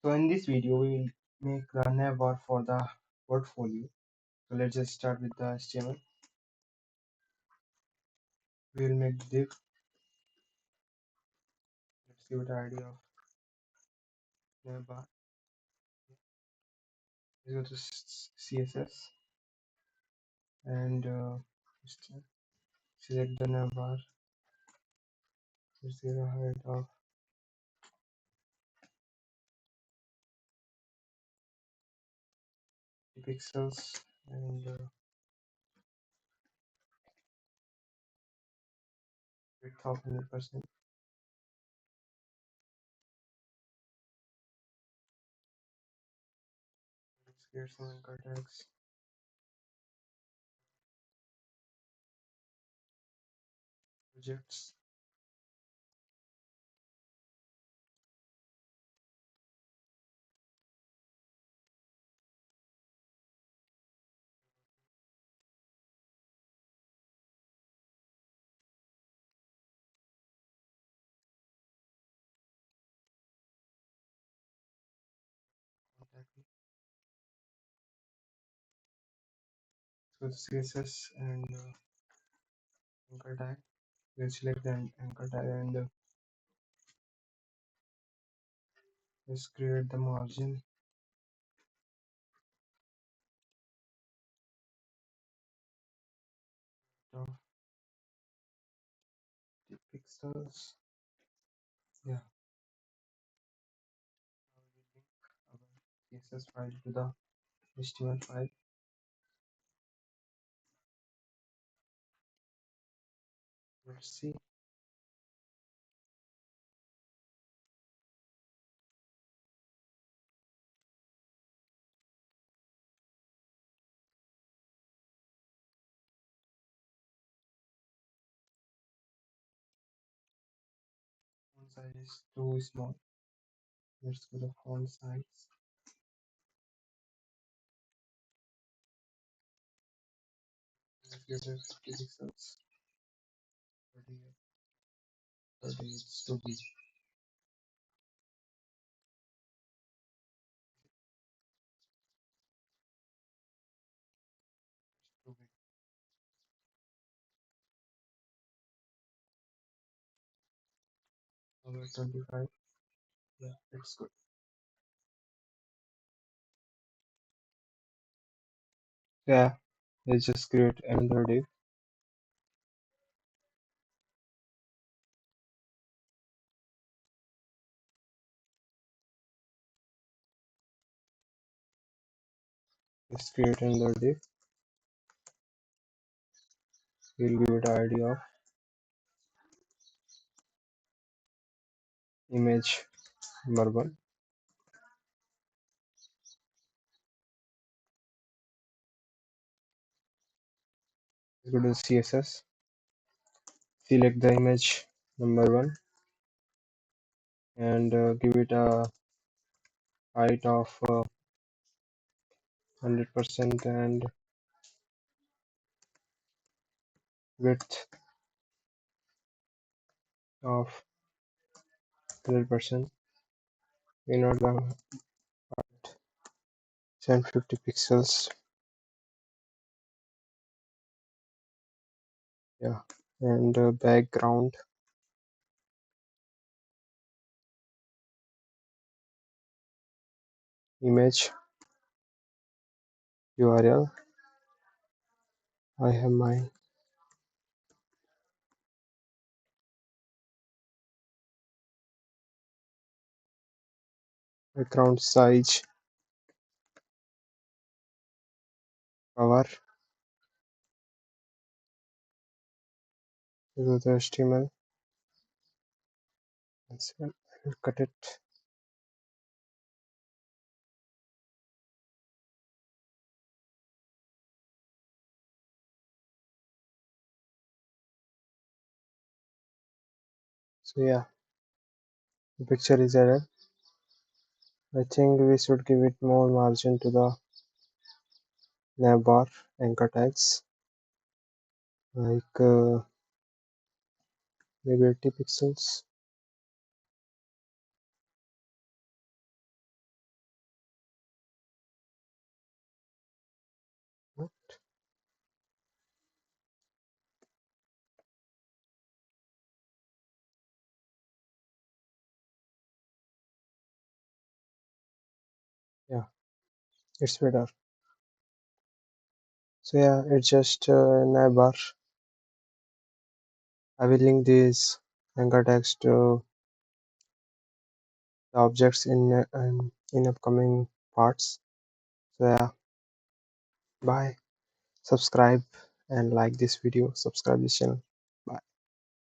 So in this video, we will make the navbar for the portfolio. So let's just start with the HTML. We will make div. Let's give it an idea of navbar. Let's go to CSS and just select the navbar. Let's give a height of pixels and width of 100%. Let's create some anchor tags. Projects. Contact. So CSS and anchor tag. We'll select the anchor tag and let's create the margin of the pixels. Yeah, now we link our CSS file to the HTML file. Let's see. Font size is too small. Let's go to font size. Let's give it 50 pixels. 30, 30, it's too big. Too big. Over 25. Yeah, it's good. Yeah, let's just create another div. Let's create another div. We'll give it an ID of image number one. Let's go to CSS. Select the image number one and give it a height of 100% and width of 100%. In order 750 pixels. Yeah, and background image URL. I have my background size power. This is the HTML. I will cut it. So yeah, the picture is added. I think we should give it more margin to the navbar anchor tags, like maybe 80 pixels. It's better. So yeah, it's just navbar. I will link this anchor text to the objects in upcoming parts. So yeah, bye. Subscribe and like this video. Subscribe this channel.